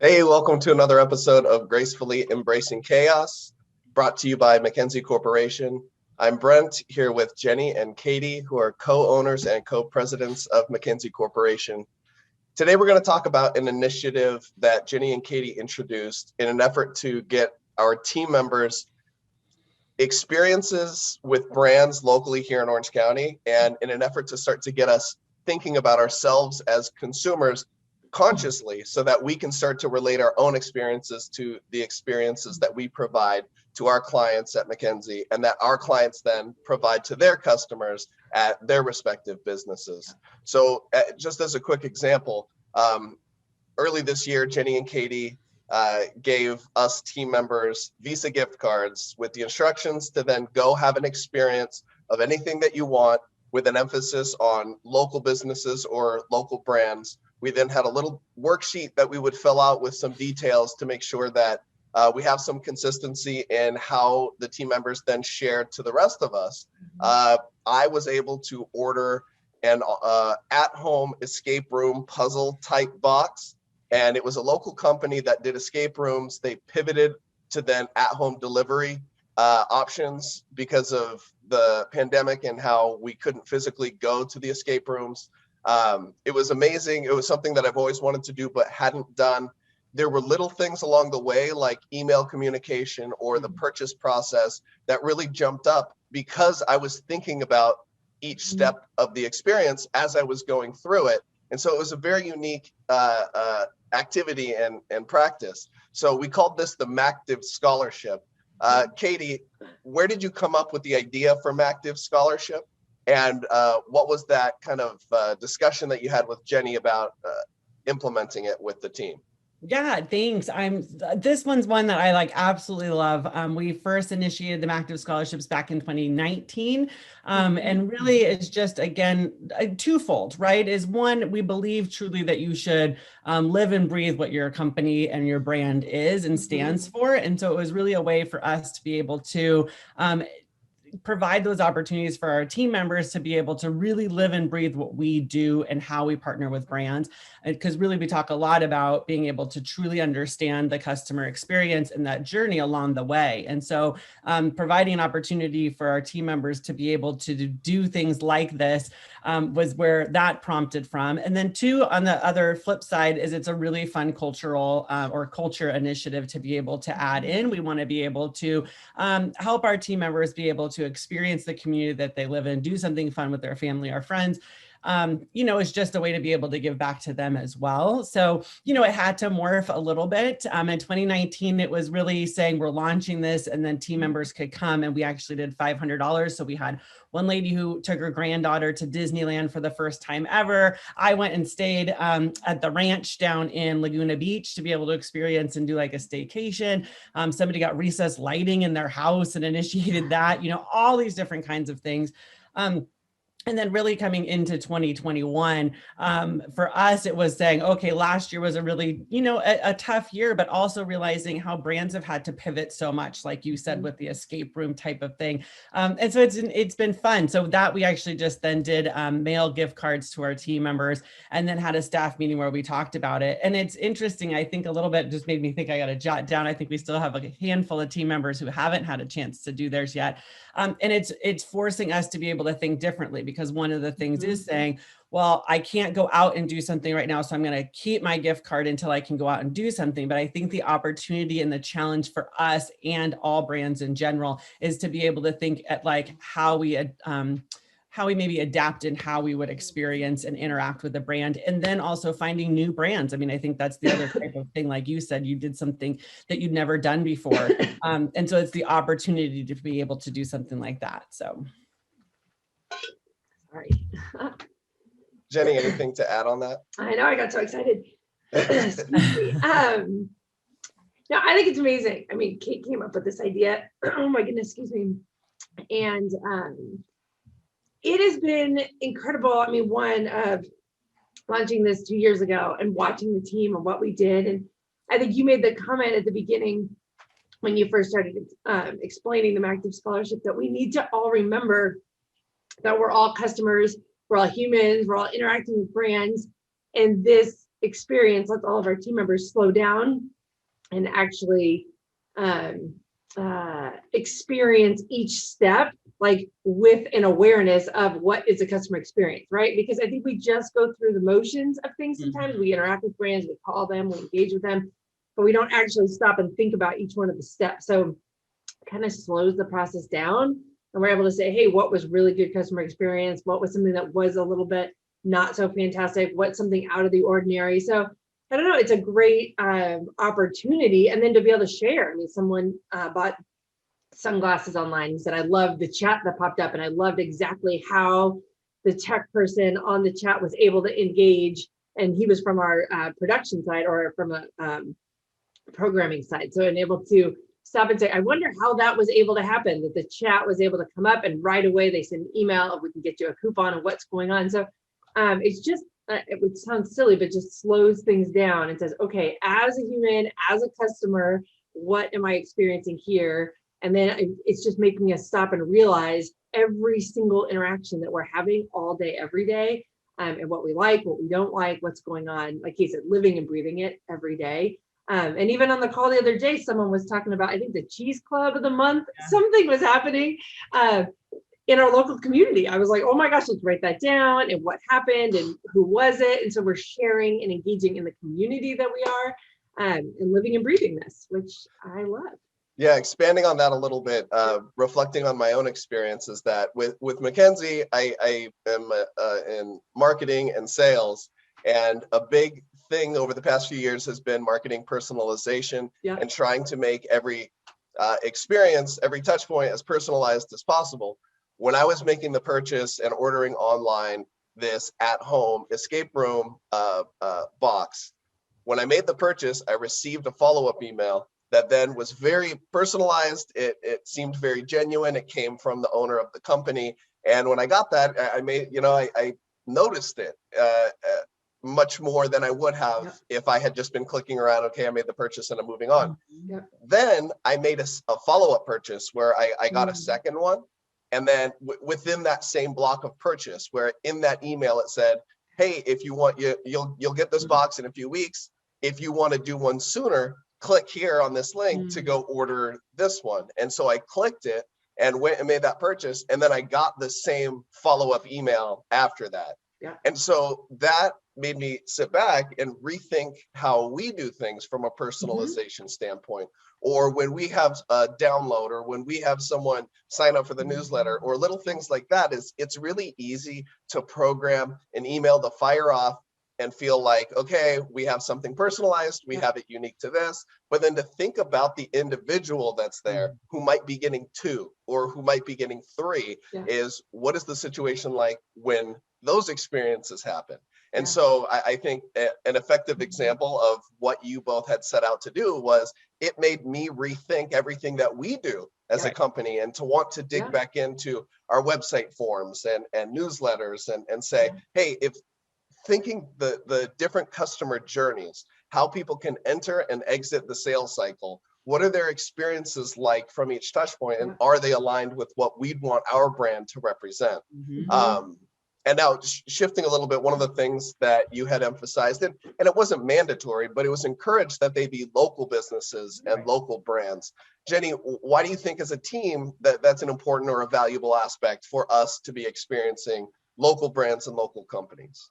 Hey, welcome to another episode of Gracefully Embracing Chaos, brought to you by MacKenzie Corporation. I'm Brent, here with Jenny and Katie, who are co-owners and co-presidents of MacKenzie Corporation. Today, we're going to talk about an initiative that Jenny and Katie introduced in an effort to get our team members experiences with brands locally here in Orange County, and in an effort to start to get us thinking about ourselves as consumers consciously so that we can start to relate our own experiences to the experiences that we provide to our clients at MacKenzie, and that our clients then provide to their customers at their respective businesses. So just as a quick example, early this year, Jenny and Katie gave us team members Visa gift cards with the instructions to then go have an experience of anything that you want, with an emphasis on local businesses or local brands. We then had a little worksheet that we would fill out with some details to make sure that we have some consistency in how the team members then shared to the rest of us. I was able to order an at-home escape room puzzle type box, and it was a local company that did escape rooms. They pivoted to then at-home delivery options because of the pandemic and how we couldn't physically go to the escape rooms. It was amazing. It was something that I've always wanted to do but hadn't done. There were little things along the way, like email communication or the purchase process, that really jumped up because I was thinking about each step of the experience as I was going through it. And so it was a very unique activity and practice. So we called this the Macktive Scholarship. Katie, where did you come up with the idea for Macktive Scholarship? And what was that kind of discussion that you had with Jenny about implementing it with the team? Yeah, thanks. This one's one that I absolutely love. We first initiated the Macktive scholarships back in 2019. And really it's just, again, twofold, right? Is one, we believe truly that you should live and breathe what your company and your brand is and stands for. And so it was really a way for us to be able to provide those opportunities for our team members to be able to really live and breathe what we do and how we partner with brands. Because really we talk a lot about being able to truly understand the customer experience and that journey along the way. And so providing an opportunity for our team members to be able to do things like this was where that prompted from. And then two, on the other flip side, is it's a really fun cultural or culture initiative to be able to add in. We want to be able to help our team members be able to experience the community that they live in, do something fun with their family or friends. It's just a way to be able to give back to them as well. So, it had to morph a little bit. In 2019, it was really saying we're launching this and then team members could come, and we actually did $500. So we had one lady who took her granddaughter to Disneyland for the first time ever. I went and stayed at the ranch down in Laguna Beach to be able to experience and do like a staycation. Somebody got recessed lighting in their house and initiated that, all these different kinds of things. And then really coming into 2021, for us, it was saying, okay, last year was a really, a tough year, but also realizing how brands have had to pivot so much, like you said, with the escape room type of thing. And so it's been fun. So that we actually just then did mail gift cards to our team members and then had a staff meeting where we talked about it. And it's interesting, I think a little bit just made me think I got to jot down. I think we still have a handful of team members who haven't had a chance to do theirs yet. And it's forcing us to be able to think differently, because one of the things is saying, well, I can't go out and do something right now, so I'm going to keep my gift card until I can go out and do something. But I think the opportunity and the challenge for us and all brands in general is to be able to think at how we maybe adapt and how we would experience and interact with the brand, and then also finding new brands. I mean, I think that's the other type of thing. Like you said, you did something that you'd never done before. And so it's the opportunity to be able to do something like that. So. Sorry. Jenny, anything to add on that? I know, I got so excited. No, I think it's amazing. I mean, Kate came up with this idea. Oh my goodness, excuse me. And it has been incredible. I mean, one of launching this 2 years ago and watching the team and what we did. And I think you made the comment at the beginning when you first started explaining the Macktive Scholarship that we need to all remember that we're all customers, we're all humans, we're all interacting with brands. And this experience lets all of our team members slow down and actually experience each step like with an awareness of what is a customer experience, right? Because I think we just go through the motions of things sometimes. We interact with brands, we call them, we engage with them, but we don't actually stop and think about each one of the steps. So it kind of slows the process down, and we're able to say, hey, what was really good customer experience? What was something that was a little bit not so fantastic? What's something out of the ordinary? So I don't know, it's a great opportunity. And then to be able to share. I mean, someone bought sunglasses online. He said, I loved the chat that popped up, and I loved exactly how the tech person on the chat was able to engage. And he was from our production side, or from a programming side. So, and able to stop and say, I wonder how that was able to happen, that the chat was able to come up and right away they send an email of, we can get you a coupon and what's going on. So it's just, it would sound silly, but just slows things down and says, okay, as a human, as a customer, what am I experiencing here? And then it's just making us stop and realize every single interaction that we're having all day, every day, and what we like, what we don't like, what's going on. Like he said, living and breathing it every day. And even on the call the other day, someone was talking about, I think, the cheese club of the month. Yeah. Something was happening in our local community. I was like, oh my gosh, let's write that down, and what happened and who was it. And so we're sharing and engaging in the community that we are, and living and breathing this, which I love. Yeah, expanding on that a little bit, reflecting on my own experiences, that with MacKenzie, I am in marketing and sales, and a big thing over the past few years has been marketing personalization, and trying to make every experience, every touch point as personalized as possible. When I was making the purchase and ordering online this at-home escape room box, when I made the purchase, I received a follow-up email that then was very personalized. It seemed very genuine. It came from the owner of the company. And when I got that, I noticed it much more than I would have if I had just been clicking around. Okay, I made the purchase and I'm moving on. Then I made a follow-up purchase where I got a second one. And then within that same block of purchase, where in that email it said, hey, if you want, you'll get this box in a few weeks. If you want to do one sooner, click here on this link to go order this one. And so I clicked it and went and made that purchase. And then I got the same follow-up email after that. And so that made me sit back and rethink how we do things from a personalization standpoint. Or when we have a download, or when we have someone sign up for the newsletter, or little things like that, it's really easy to program an email to fire off and feel like, okay, we have something personalized, we have it unique to this, but then to think about the individual that's there who might be getting 2 or who might be getting 3 is, what is the situation like when those experiences happen? And so I think an effective example of what you both had set out to do was, it made me rethink everything that we do as a company, and to want to dig back into our website forms and newsletters and say, hey, if thinking the different customer journeys, how people can enter and exit the sales cycle, what are their experiences like from each touch point, and are they aligned with what we'd want our brand to represent? And now shifting a little bit, one of the things that you had emphasized, and it wasn't mandatory, but it was encouraged that they be local businesses and local brands. Jenny, why do you think as a team that's an important or a valuable aspect for us to be experiencing local brands and local companies?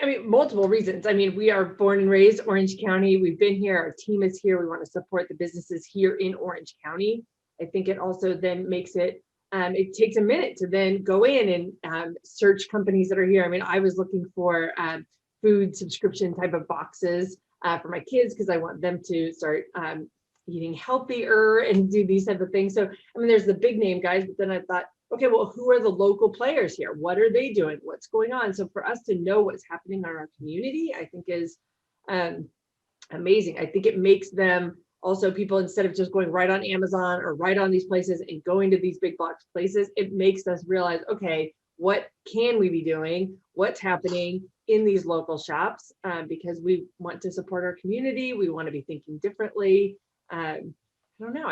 I mean, multiple reasons. I mean, we are born and raised Orange County. We've been here. Our team is here. We want to support the businesses here in Orange County. I think it also then makes it, it takes a minute to then go in and search companies that are here. I mean, I was looking for food subscription type of boxes for my kids, because I want them to start eating healthier and do these type of things. So, I mean, there's the big name guys, but then I thought, okay, well, who are the local players here? What are they doing? What's going on? So for us to know what's happening in our community, I think is amazing. I think it makes them also, people, instead of just going right on Amazon or right on these places and going to these big box places, it makes us realize, okay, what can we be doing? What's happening in these local shops? Because we want to support our community. We want to be thinking differently. I don't know.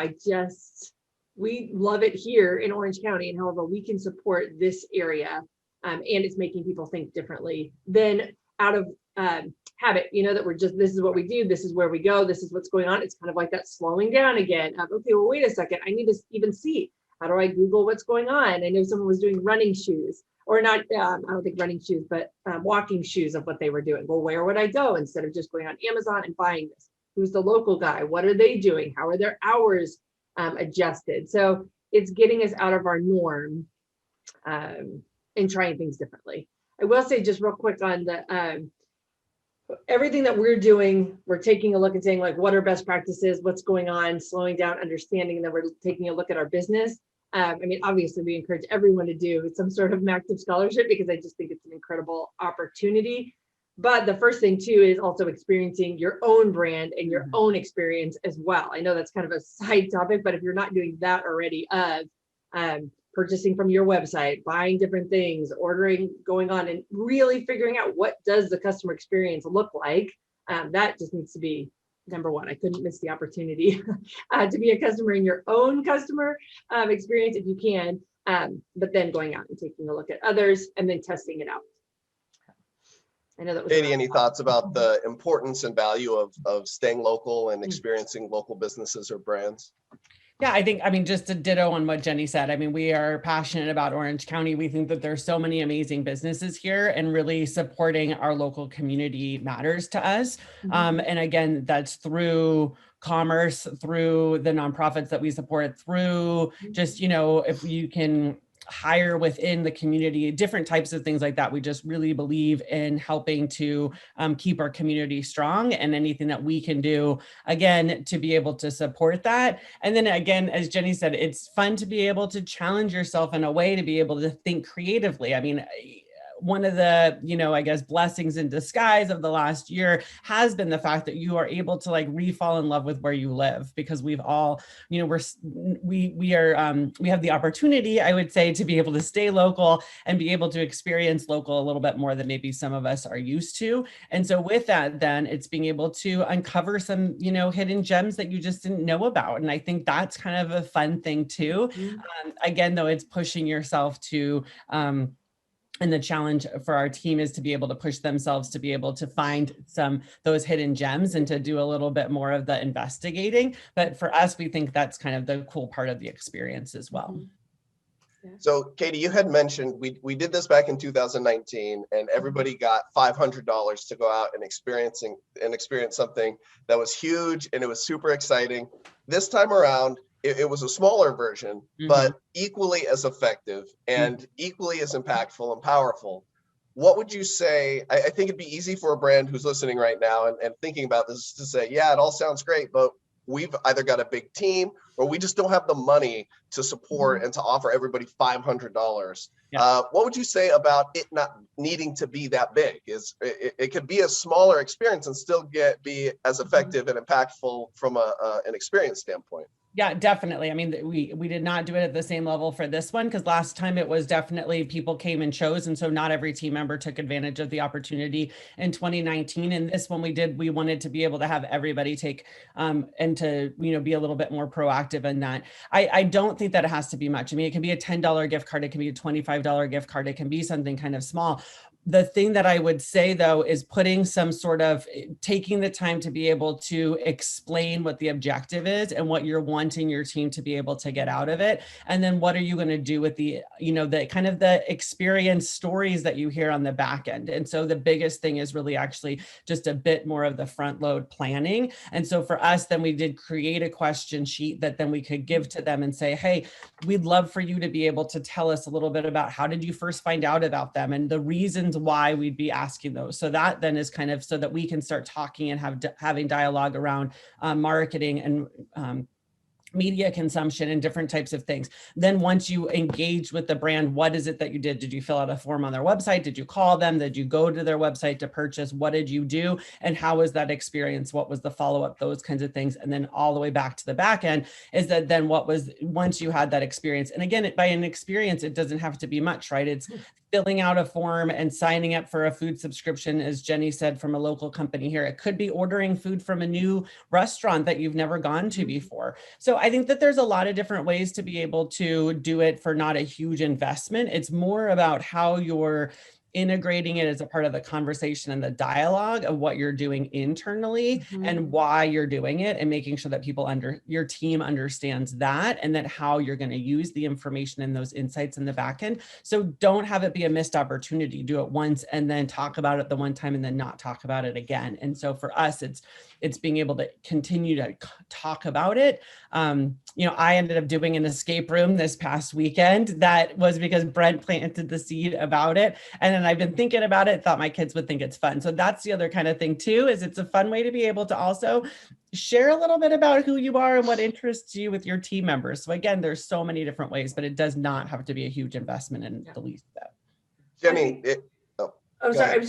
We love it here in Orange County, and however we can support this area, and it's making people think differently. Then out of habit, that we're just, this is what we do, this is where we go, this is what's going on. It's kind of like that slowing down again of, okay, well, wait a second, I need to even see, how do I Google what's going on? I know someone was doing running shoes, or not, I don't think running shoes, but walking shoes of what they were doing. Well, where would I go instead of just going on Amazon and buying this? Who's the local guy? What are they doing? How are their hours adjusted? So it's getting us out of our norm and trying things differently. I will say just real quick on the everything that we're doing, we're taking a look and saying, like, what are best practices, what's going on, slowing down, understanding, and then we're taking a look at our business. I mean, obviously we encourage everyone to do some sort of Macktive scholarship because I just think it's an incredible opportunity. But the first thing too is also experiencing your own brand and your own experience as well. I know that's kind of a side topic, but if you're not doing that already, purchasing from your website, buying different things, ordering, going on, and really figuring out what does the customer experience look like. That just needs to be number one. I couldn't miss the opportunity to be a customer in your own customer experience if you can, but then going out and taking a look at others and then testing it out. I know that was Katie, any thoughts about the importance and value of staying local and experiencing local businesses or brands? Yeah, I mean, just to ditto on what Jenny said. I mean, we are passionate about Orange County. We think that there's so many amazing businesses here, and really supporting our local community matters to us. And again, that's through commerce, through the nonprofits that we support, through just, if you can hire within the community, different types of things like that. We just really believe in helping to keep our community strong, and anything that we can do, again, to be able to support that. And then again, as Jenny said, it's fun to be able to challenge yourself in a way to be able to think creatively. I mean, one of the, I guess, blessings in disguise of the last year has been the fact that you are able to like re-fall in love with where you live, because we've all, we have the opportunity, I would say, to be able to stay local and be able to experience local a little bit more than maybe some of us are used to. And so with that, then it's being able to uncover some, hidden gems that you just didn't know about. And I think that's kind of a fun thing too. Again, though, it's pushing yourself to, and the challenge for our team is to be able to push themselves to be able to find those hidden gems and to do a little bit more of the investigating. But for us, we think that's kind of the cool part of the experience as well. So Katie, you had mentioned we did this back in 2019, and everybody got $500 to go out and experience something that was huge, and it was super exciting. This time around, it was a smaller version, but equally as effective and equally as impactful and powerful. What would you say? I think it'd be easy for a brand who's listening right now and thinking about this to say, yeah, it all sounds great, but we've either got a big team or we just don't have the money to support and to offer everybody $500. What would you say about it not needing to be that big? It could be a smaller experience and still be as effective and impactful from an experience standpoint? Yeah, definitely. I mean, we did not do it at the same level for this one, because last time it was definitely people came and chose. And so not every team member took advantage of the opportunity in 2019. And this one we wanted to be able to have everybody take and to, be a little bit more proactive in that. I don't think that it has to be much. I mean, it can be a $10 gift card. It can be a $25 gift card. It can be something kind of small. The thing that I would say, though, is putting some sort of taking the time to be able to explain what the objective is and what you're wanting your team to be able to get out of it. And then what are you going to do with the, the kind of the experience stories that you hear on the back end. And so the biggest thing is really actually just a bit more of the front load planning. And so for us, then we did create a question sheet that then we could give to them and say, hey, we'd love for you to be able to tell us a little bit about how did you first find out about them and the reasons why we'd be asking those. So that then is kind of so that we can start talking and having dialogue around marketing and media consumption and different types of things. Then once you engage with the brand, what is it that you did? Did you fill out a form on their website? Did you call them? Did you go to their website to purchase? What did you do? And how was that experience? What was the follow-up? Those kinds of things. And then all the way back to the back end is that then once you had that experience, and again, by an experience, it doesn't have to be much, right? It's filling out a form and signing up for a food subscription, as Jenny said, from a local company here. It could be ordering food from a new restaurant that you've never gone to before. So I think that there's a lot of different ways to be able to do it for not a huge investment. It's more about how you're integrating it as a part of the conversation and the dialogue of what you're doing internally and why you're doing it, and making sure that your team understands that, and that how you're going to use the information and those insights in the back end. So don't have it be a missed opportunity. Do it once and then talk about it the one time and then not talk about it again. And so for us, it's being able to continue to talk about it. I ended up doing an escape room this past weekend. That was because Brent planted the seed about it. And then I've been thinking about it, thought my kids would think it's fun. So that's the other kind of thing too, is it's a fun way to be able to also share a little bit about who you are and what interests you with your team members. So again, there's so many different ways, but it does not have to be a huge investment in the least of that. Jenny, I'm sorry.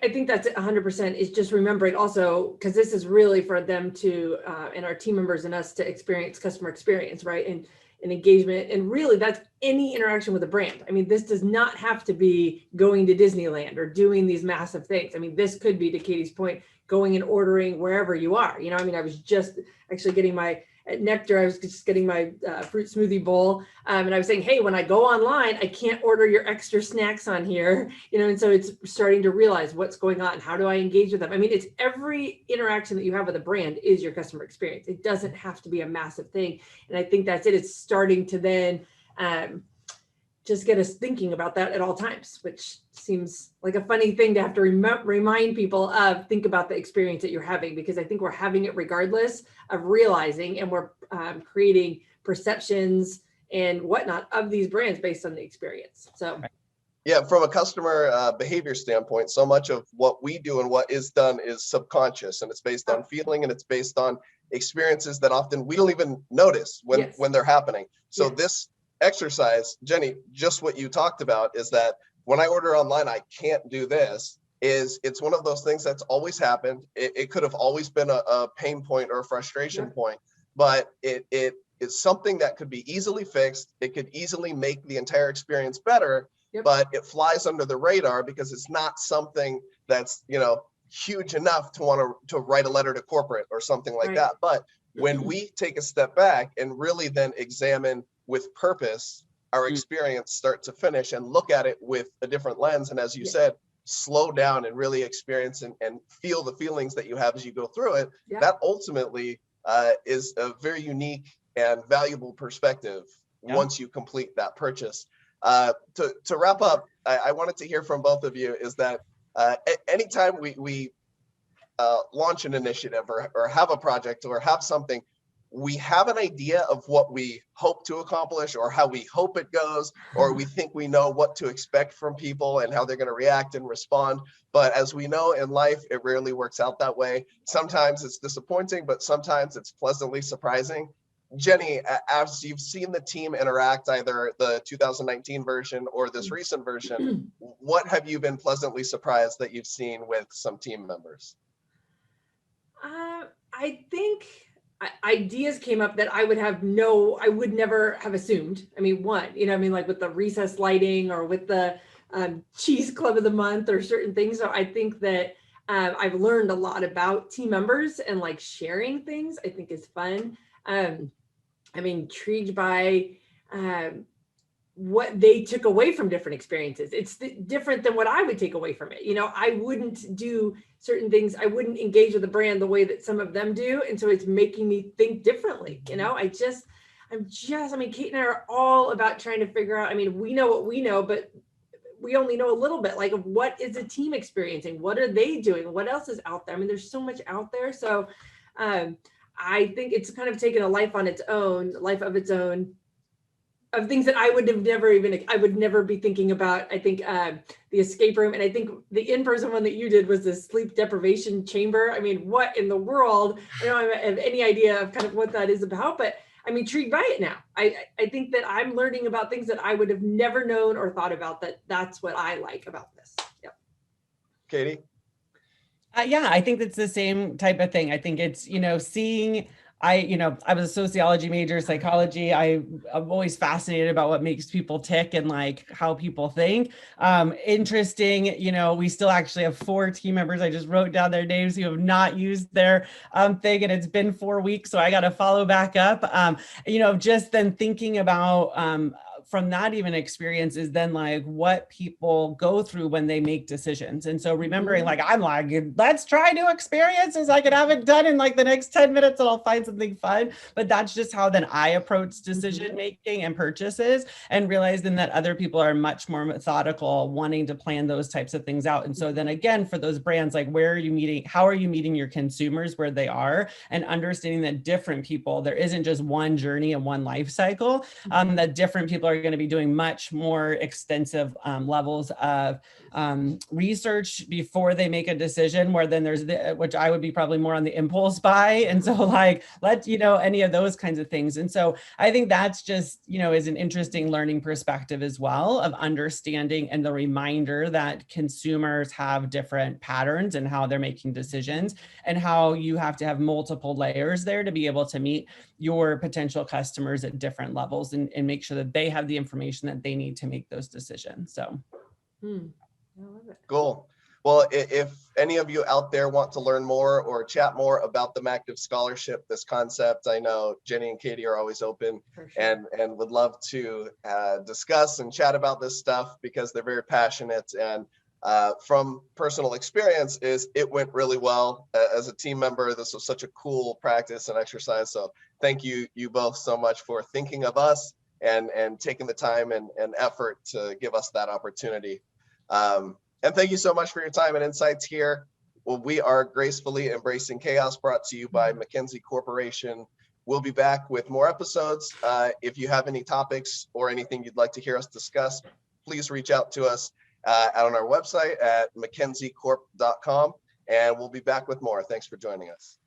I think that's 100% is just remembering also, because this is really for them to, and our team members and us to experience customer experience, right? And engagement. And really that's any interaction with a brand. I mean, this does not have to be going to Disneyland or doing these massive things. I mean, this could be, to Katie's point, going and ordering wherever you are. I was just actually getting at Nectar, I was just getting my fruit smoothie bowl. And I was saying, hey, when I go online, I can't order your extra snacks on here, and so it's starting to realize what's going on. How do I engage with them? I mean, it's every interaction that you have with a brand is your customer experience. It doesn't have to be a massive thing. And I think that's it. It's starting to then just get us thinking about that at all times, which seems like a funny thing to have to remind people of. Think about the experience that you're having, because I think we're having it regardless of realizing, and we're creating perceptions and whatnot of these brands based on the experience. So yeah, from a customer behavior standpoint, so much of what we do and what is done is subconscious, and it's based on feeling, and it's based on experiences that often we don't even notice when they're happening. So this exercise, Jenny, just what you talked about, is that when I order online, I can't do this. It's one of those things that's always happened. It could have always been a pain point or a frustration point, but it's something that could be easily fixed. It could easily make the entire experience better, but it flies under the radar because it's not something that's, huge enough to want to write a letter to corporate or something like that. But when we take a step back and really then examine with purpose our experience start to finish, and look at it with a different lens, and as you said, slow down and really experience and feel the feelings that you have as you go through it, that ultimately is a very unique and valuable perspective once you complete that purchase. To wrap up, I wanted to hear from both of you is that anytime we launch an initiative or have a project or have something, we have an idea of what we hope to accomplish or how we hope it goes, or we think we know what to expect from people and how they're going to react and respond. But as we know in life, it rarely works out that way. Sometimes it's disappointing, but sometimes it's pleasantly surprising. Jenny, as you've seen the team interact, either the 2019 version or this recent version, what have you been pleasantly surprised that you've seen with some team members? I think ideas came up that I would never have assumed. I mean, like with the recess lighting or with the cheese club of the month or certain things. So I think that I've learned a lot about team members, and like sharing things I think is fun. I'm intrigued by what they took away from different experiences. It's different than what I would take away from it. I wouldn't do certain things. I wouldn't engage with the brand the way that some of them do. And so it's making me think differently. Kate and I are all about trying to figure out, we know what we know, but we only know a little bit, like, what is a team experiencing? What are they doing? What else is out there? There's so much out there. So I think it's kind of taken a life of its own, of things that I would never be thinking about. I think the escape room, and I think the in-person one that you did was the sleep deprivation chamber. What in the world? I don't have any idea of kind of what that is about, but I'm intrigued by it now. I think that I'm learning about things that I would have never known or thought about. That's what I like about this. Yep. Katie? I think it's the same type of thing. I think it's, seeing, I was a sociology major, psychology. I'm always fascinated about what makes people tick and like how people think. Interesting, we still actually have 4 team members. I just wrote down their names who have not used their thing, and it's been 4 weeks, so I got to follow back up. Just then thinking about from that even experience is then like what people go through when they make decisions. And so remembering like, I'm like, let's try new experiences. I could have it done in like the next 10 minutes and I'll find something fun. But that's just how then I approach decision making and purchases, and realizing that other people are much more methodical, wanting to plan those types of things out. And so then again, for those brands, like where are you meeting, how are you meeting your consumers where they are, and understanding that different people, there isn't just one journey and one life cycle, that different people are going to be doing much more extensive levels of research before they make a decision, where then there's which I would be probably more on the impulse buy. And so like, any of those kinds of things. And so I think that's just, is an interesting learning perspective as well, of understanding and the reminder that consumers have different patterns and how they're making decisions, and how you have to have multiple layers there to be able to meet your potential customers at different levels, and make sure that they have the information that they need to make those decisions. So. I love it. Cool. Well, if any of you out there want to learn more or chat more about the Macktive Scholarship, this concept, I know Jenny and Katie are always open and would love to discuss and chat about this stuff, because they're very passionate. And from personal experience, it went really well. As a team member, this was such a cool practice and exercise. So thank you both so much for thinking of us and taking the time and effort to give us that opportunity. And thank you so much for your time and insights here. Well, we are Gracefully Embracing Chaos, brought to you by MacKenzie Corporation. We'll be back with more episodes. If you have any topics or anything you'd like to hear us discuss, please reach out to us on our website at mackenziecorp.com, and we'll be back with more. Thanks for joining us.